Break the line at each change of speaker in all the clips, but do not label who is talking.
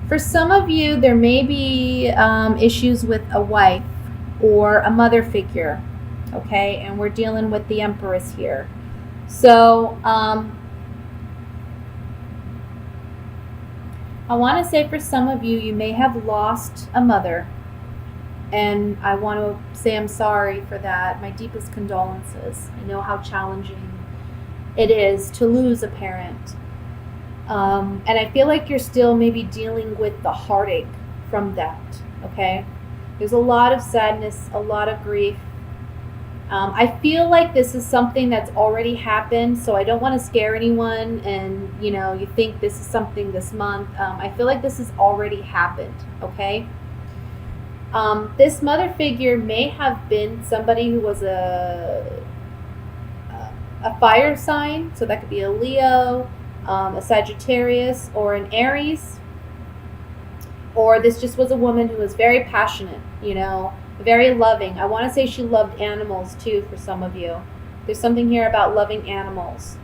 For some of you, there may be issues with a wife or a mother figure, okay? And we're dealing with the Empress here. So, I want to say for some of you, you may have lost a mother. And I want to say I'm sorry for that. My deepest condolences. I know how challenging it is to lose a parent. And I feel like you're still maybe dealing with the heartache from that, okay? There's a lot of sadness, a lot of grief. I feel like this is something that's already happened, so I don't want to scare anyone and, you think this is something this month. I feel like this has already happened, okay? This mother figure may have been somebody who was a fire sign, so that could be a Leo, a Sagittarius, or an Aries. Or this just was a woman who was very passionate, very loving. I want to say she loved animals too for some of you. There's something here about loving animals.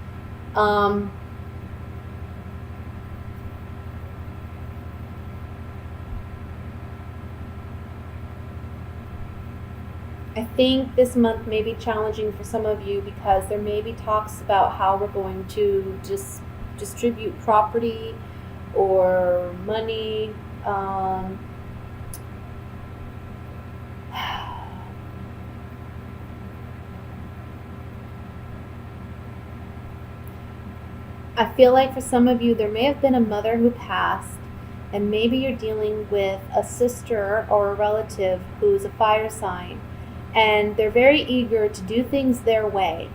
I think this month may be challenging for some of you because there may be talks about how we're going to just distribute property or money. I feel like for some of you, there may have been a mother who passed, and maybe you're dealing with a sister or a relative who's a fire sign, and they're very eager to do things their way.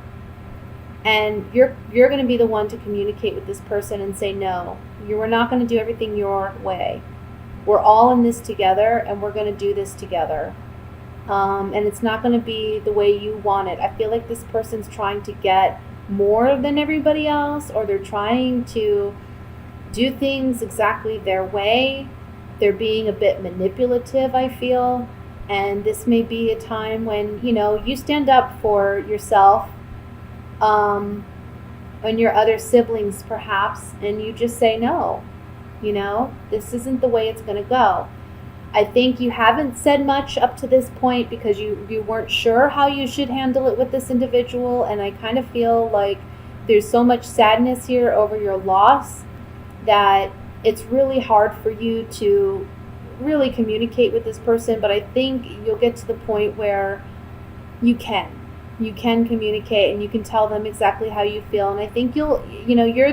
And you're going to be the one to communicate with this person and say, no, we're not going to do everything your way. We're all in this together, and we're going to do this together. And it's not going to be the way you want it. I feel like this person's trying to get more than everybody else, or they're trying to do things exactly their way. They're being a bit manipulative, I feel. And this may be a time when, you stand up for yourself, and your other siblings perhaps, and you just say, no, this isn't the way it's going to go. I think you haven't said much up to this point because you weren't sure how you should handle it with this individual, and I kind of feel like there's so much sadness here over your loss that it's really hard for you to really communicate with this person. But I think you'll get to the point where you can communicate and you can tell them exactly how you feel. And I think you're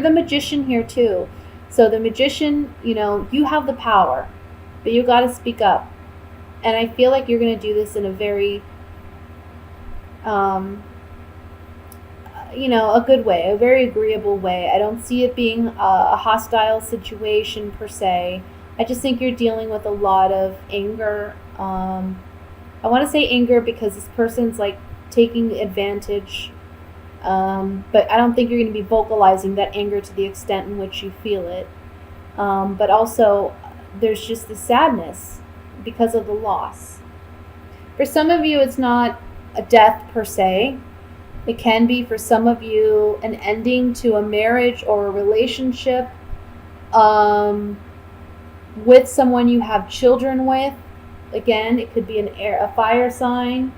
the magician here too. So the magician, you have the power, but you got to speak up. And I feel like you're going to do this in a very, a good way, a very agreeable way. I don't see it being a hostile situation per se. I just think you're dealing with a lot of anger. I want to say anger because this person's like taking advantage. But I don't think you're going to be vocalizing that anger to the extent in which you feel it. But also, there's just the sadness because of the loss. For some of you, it's not a death per se. It can be for some of you an ending to a marriage or a relationship with someone you have children with. Again, it could be a fire sign.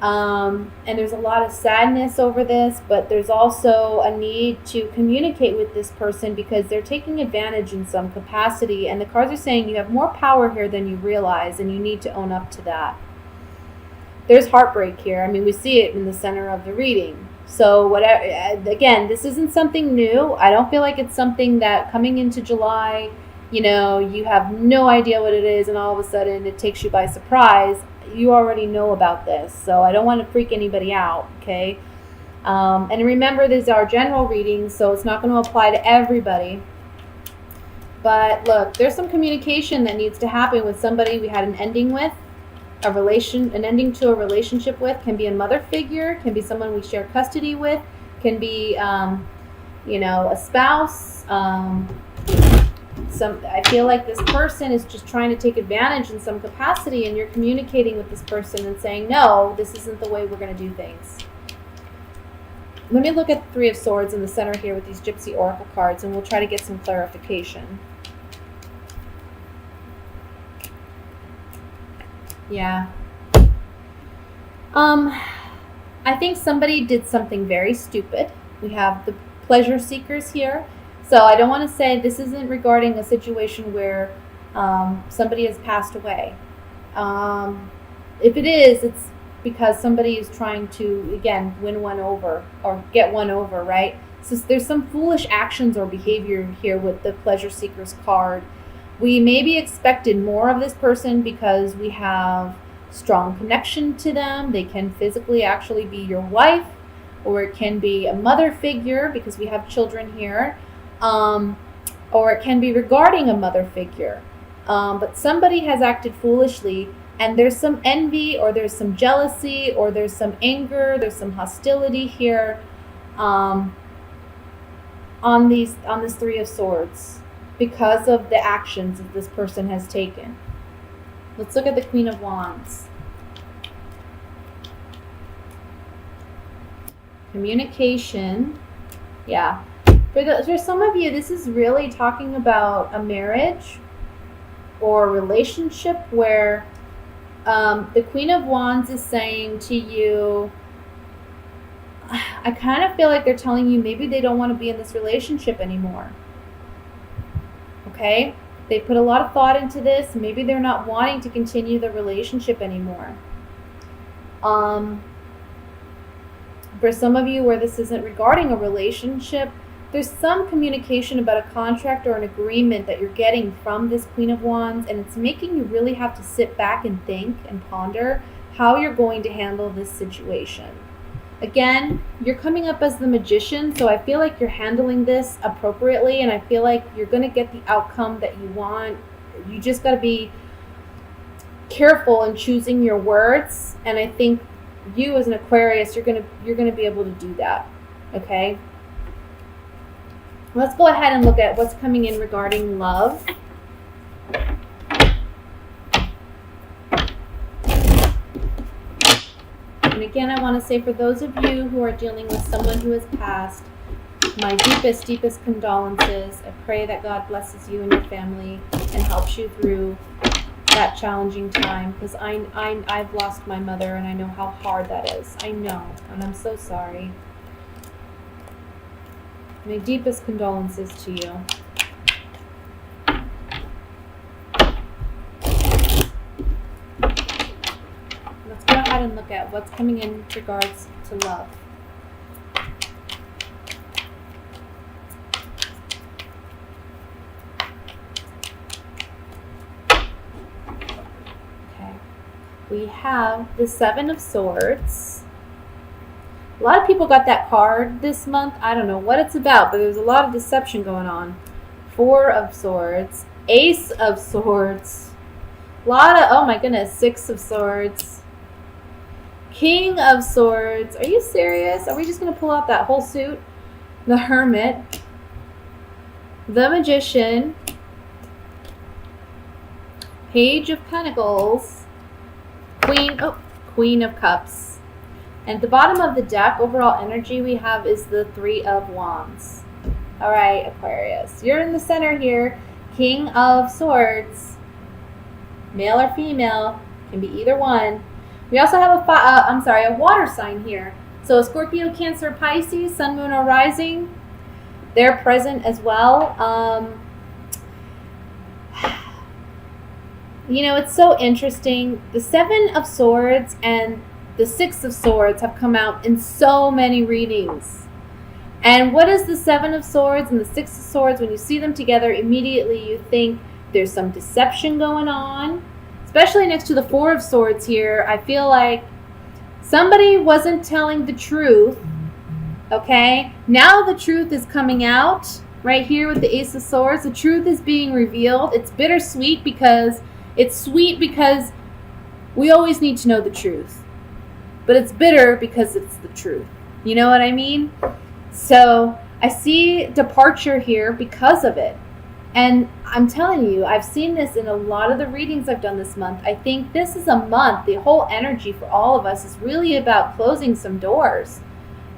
And there's a lot of sadness over this, but there's also a need to communicate with this person because they're taking advantage in some capacity. And the cards are saying you have more power here than you realize, and you need to own up to that. There's heartbreak here. I mean, we see it in the center of the reading. So whatever, again, this isn't something new. I don't feel like it's something that coming into July, you have no idea what it is, and all of a sudden it takes you by surprise. You already know about this, so I don't want to freak anybody out, okay? And remember, these are general readings, so it's not going to apply to everybody. But look, there's some communication that needs to happen with somebody we had an ending with, an ending to a relationship with. Can be a mother figure, can be someone we share custody with, can be, a spouse. I feel like this person is just trying to take advantage in some capacity, and you're communicating with this person and saying, no, this isn't the way we're going to do things. Let me look at the Three of Swords in the center here with these Gypsy Oracle cards, and we'll try to get some clarification. Yeah. I think somebody did something very stupid. We have the pleasure seekers here. So I don't want to say this isn't regarding a situation where somebody has passed away. If it is, it's because somebody is trying to, again, win one over or get one over, right? So there's some foolish actions or behavior here with the pleasure seekers card. We maybe expected more of this person because we have strong connection to them. They can physically actually be your wife, or it can be a mother figure because we have children here, or it can be regarding a mother figure. But somebody has acted foolishly, and there's some envy, or there's some jealousy, or there's some anger, there's some hostility here on this Three of Swords because of the actions that this person has taken. Let's look at the Queen of Wands. Communication. Yeah. For some of you, this is really talking about a marriage or a relationship where the Queen of Wands is saying to you, I kind of feel like they're telling you maybe they don't want to be in this relationship anymore. Okay? They put a lot of thought into this. Maybe they're not wanting to continue the relationship anymore. For some of you where this isn't regarding a relationship, there's some communication about a contract or an agreement that you're getting from this Queen of Wands, and it's making you really have to sit back and think and ponder how you're going to handle this situation. Again, you're coming up as the Magician, so I feel like you're handling this appropriately, and I feel like you're going to get the outcome that you want. You just got to be careful in choosing your words, and I think you as an Aquarius, you're going to be able to do that. Okay? Let's go ahead and look at what's coming in regarding love. And again, I want to say for those of you who are dealing with someone who has passed, my deepest, deepest condolences. I pray that God blesses you and your family and helps you through that challenging time, because I've lost my mother and I know how hard that is. I know, and I'm so sorry. My deepest condolences to you. Let's go ahead and look at what's coming in regards to love. Okay. We have the Seven of Swords. A lot of people got that card this month. I don't know what it's about, but there's a lot of deception going on. Four of Swords. Ace of Swords. A lot of, oh my goodness, Six of Swords. King of Swords. Are you serious? Are we just going to pull out that whole suit? The Hermit. The Magician. Page of Pentacles. Queen of Cups. And at the bottom of the deck, overall energy we have is the Three of Wands. All right, Aquarius. You're in the center here. King of Swords. Male or female. Can be either one. We also have a water sign here. So Scorpio, Cancer, Pisces, Sun, Moon, or Rising. They're present as well. You know, it's so interesting. The Seven of Swords and the Six of Swords have come out in so many readings. And what is the Seven of Swords and the Six of Swords? When you see them together, immediately you think there's some deception going on. Especially next to the Four of Swords here, I feel like somebody wasn't telling the truth. Okay? Now the truth is coming out right here with the Ace of Swords. The truth is being revealed. It's bittersweet because it's sweet because we always need to know the truth. But it's bitter because it's the truth. You know what I mean? So I see departure here because of it. And I'm telling you, I've seen this in a lot of the readings I've done this month. I think this is a month, the whole energy for all of us is really about closing some doors.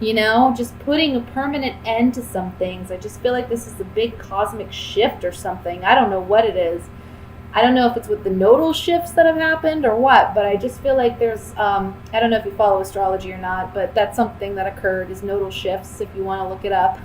You know, just putting a permanent end to some things. I just feel like this is a big cosmic shift or something. I don't know what it is. I don't know if it's with the nodal shifts that have happened or what, but I just feel like there's, I don't know if you follow astrology or not, but that's something that occurred is nodal shifts if you want to look it up.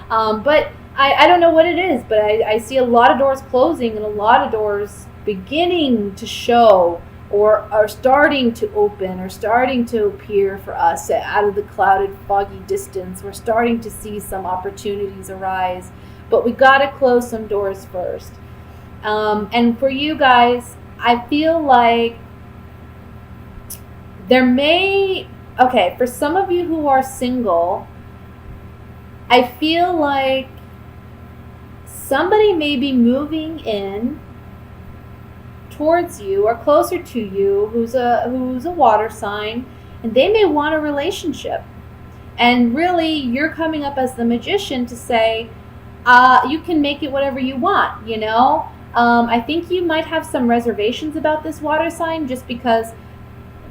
But I don't know what it is, but I see a lot of doors closing and a lot of doors beginning to show or are starting to open or starting to appear for us out of the clouded, foggy distance. We're starting to see some opportunities arise, but we got to close some doors first. And for you guys, I feel like for some of you who are single, I feel like somebody may be moving in towards you or closer to you who's a water sign, and they may want a relationship. And really, you're coming up as the magician to say, you can make it whatever you want, you know? I think you might have some reservations about this water sign just because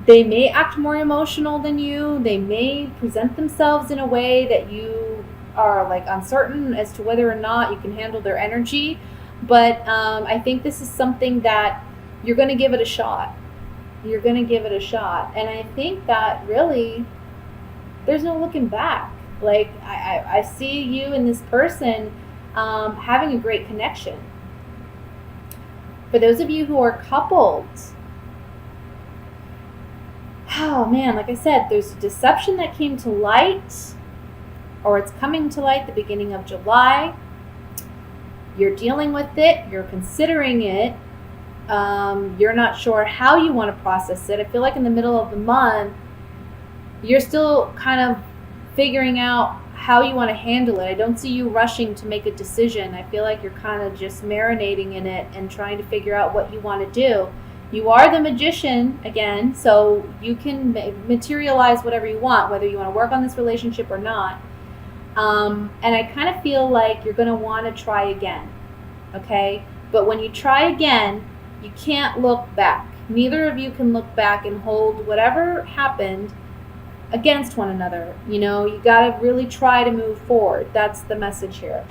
they may act more emotional than you. They may present themselves in a way that you are like uncertain as to whether or not you can handle their energy. But I think this is something that you're going to give it a shot. You're going to give it a shot. And I think that really there's no looking back. Like I see you and this person having a great connection. For those of you who are coupled, oh man, like I said, there's a deception that came to light, or it's coming to light the beginning of July. You're dealing with it, you're considering it, you're not sure how you want to process it. I feel like in the middle of the month, you're still kind of figuring out how you want to handle it. I don't see you rushing to make a decision. I feel like you're kind of just marinating in it and trying to figure out what you want to do. You are the magician again, so you can materialize whatever you want, whether you want to work on this relationship or not. And I kind of feel like you're going to want to try again, okay? But when you try again, you can't look back. Neither of you can look back and hold whatever happened against one another. You know, you got to really try to move forward. That's the message here.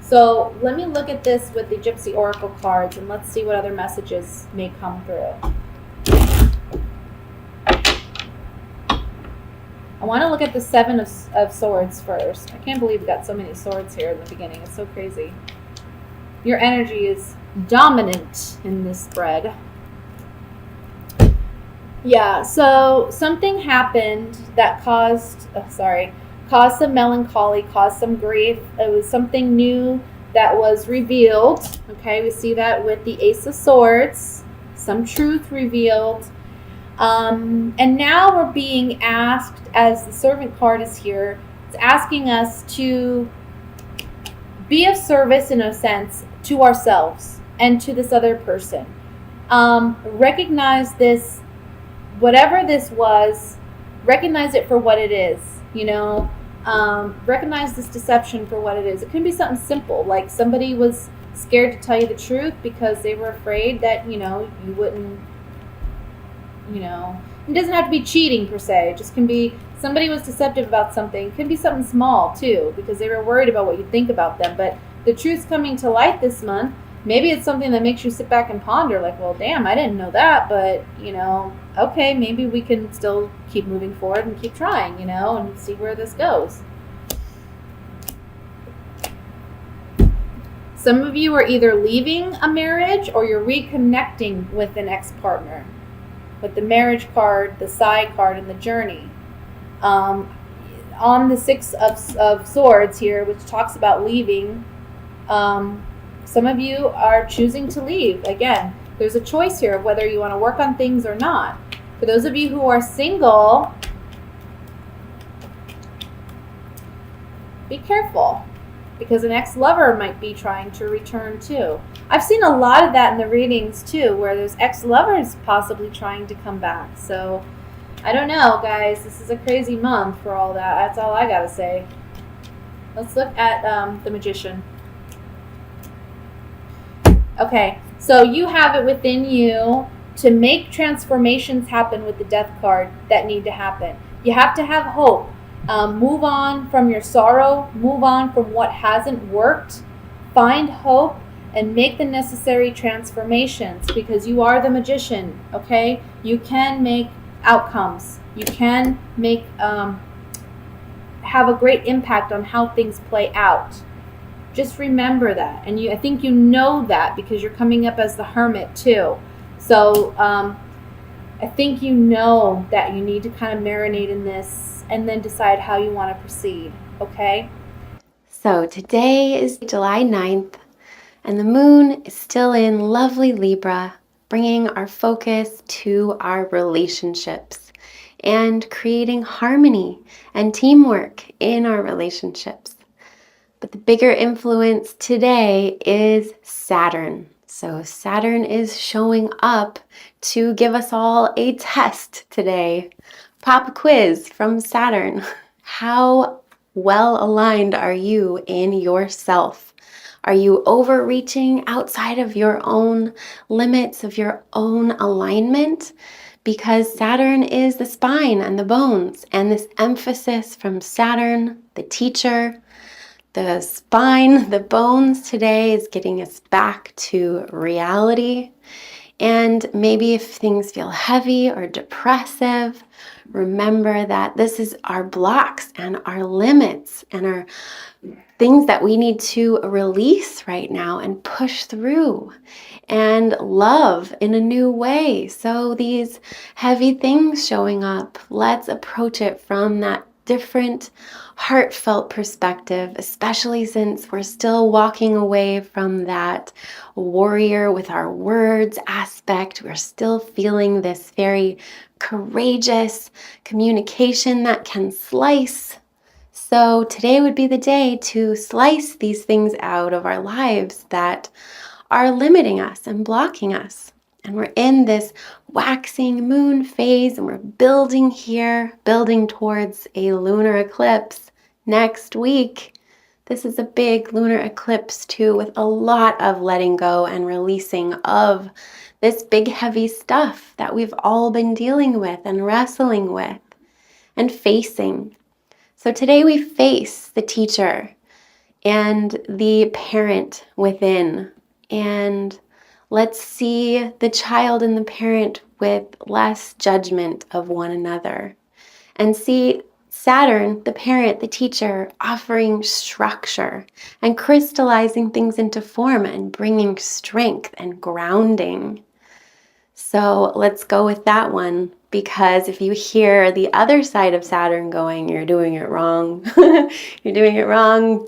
So let me look at this with the Gypsy Oracle cards and let's see what other messages may come through. I want to look at the Seven of Swords first. I can't believe we got so many swords here in the beginning. It's so crazy. Your energy is dominant in this spread. Yeah, so something happened that caused some melancholy, caused some grief. It was something new that was revealed. Okay, we see that with the Ace of Swords, some truth revealed. And now we're being asked, as the Servant card is here, it's asking us to be of service in a sense to ourselves and to this other person. Recognize this, whatever this was, recognize it for what it is, you know. Recognize this deception for what it is. It can be something simple, like somebody was scared to tell you the truth because they were afraid that, you know, you wouldn't, you know, it doesn't have to be cheating per se. It just can be somebody was deceptive about something. It can be something small too, because they were worried about what you think about them. But the truth's coming to light this month. Maybe it's something that makes you sit back and ponder, like, well, damn, I didn't know that, but, you know, okay, maybe we can still keep moving forward and keep trying, you know, and see where this goes. Some of you are either leaving a marriage or you're reconnecting with an ex-partner. With the marriage card, the side card, and the journey. On the Six of Swords here, which talks about leaving, some of you are choosing to leave. Again, there's a choice here of whether you want to work on things or not. For those of you who are single, be careful, because an ex-lover might be trying to return too. I've seen a lot of that in the readings too, where there's ex-lovers possibly trying to come back. So I don't know, guys. This is a crazy month for all that. That's all I gotta say. Let's look at the Magician. Okay, so you have it within you to make transformations happen with the Death card that need to happen. You have to have hope. Move on from your sorrow. Move on from what hasn't worked. Find hope and make the necessary transformations, because you are the magician, okay? You can make outcomes. You can make have a great impact on how things play out. Just remember that. And I think you know that because you're coming up as the hermit too. So I think you know that you need to kind of marinate in this and then decide how you want to proceed, okay?
So today is July 9th, and the moon is still in lovely Libra, bringing our focus to our relationships and creating harmony and teamwork in our relationships. But the bigger influence today is Saturn. So Saturn is showing up to give us all a test today. Pop quiz from Saturn. How well aligned are you in yourself? Are you overreaching outside of your own limits, of your own alignment? Because Saturn is the spine and the bones, and this emphasis from Saturn, the teacher, the spine, the bones today is getting us back to reality. And maybe if things feel heavy or depressive, remember that this is our blocks and our limits and our things that we need to release right now and push through and love in a new way. So these heavy things showing up, let's approach it from that different heartfelt perspective, especially since we're still walking away from that warrior with our words aspect. We're still feeling this very courageous communication that can slice. So today would be the day to slice these things out of our lives that are limiting us and blocking us. And we're in this waxing moon phase, and we're building here, building towards a lunar eclipse next week. This is a big lunar eclipse too, with a lot of letting go and releasing of this big heavy stuff that we've all been dealing with and wrestling with and facing. So today we face the teacher and the parent within, and let's see the child and the parent with less judgment of one another, and see Saturn, the parent, the teacher, offering structure and crystallizing things into form and bringing strength and grounding. So let's go with that one, because if you hear the other side of Saturn going, you're doing it wrong, you're doing it wrong,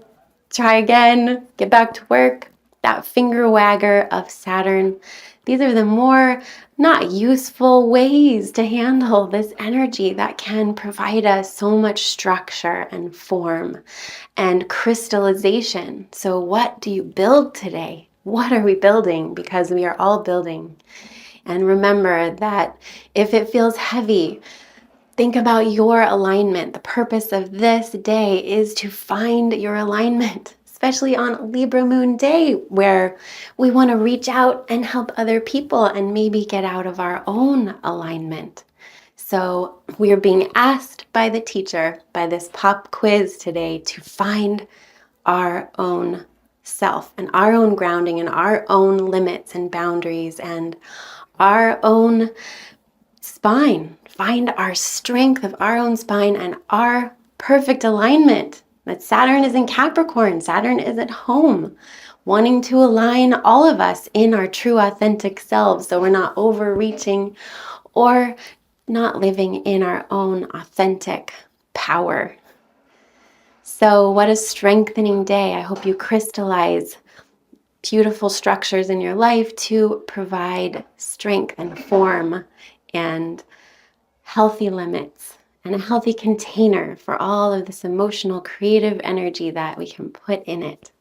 try again, get back to work, that finger wagger of Saturn, these are the more not useful ways to handle this energy that can provide us so much structure and form and crystallization. So what do you build today? What are we building? Because we are all building. And remember that if it feels heavy, think about your alignment. The purpose of this day is to find your alignment, especially on Libra Moon Day, where we want to reach out and help other people and maybe get out of our own alignment. So we are being asked by the teacher, by this pop quiz today, to find our own self and our own grounding and our own limits and boundaries and our own spine. Find our strength of our own spine and our perfect alignment. That Saturn is in Capricorn. Saturn is at home, wanting to align all of us in our true authentic selves, so we're not overreaching or not living in our own authentic power. So what a strengthening day. I hope you crystallize beautiful structures in your life to provide strength and form and healthy limits and a healthy container for all of this emotional, creative energy that we can put in it.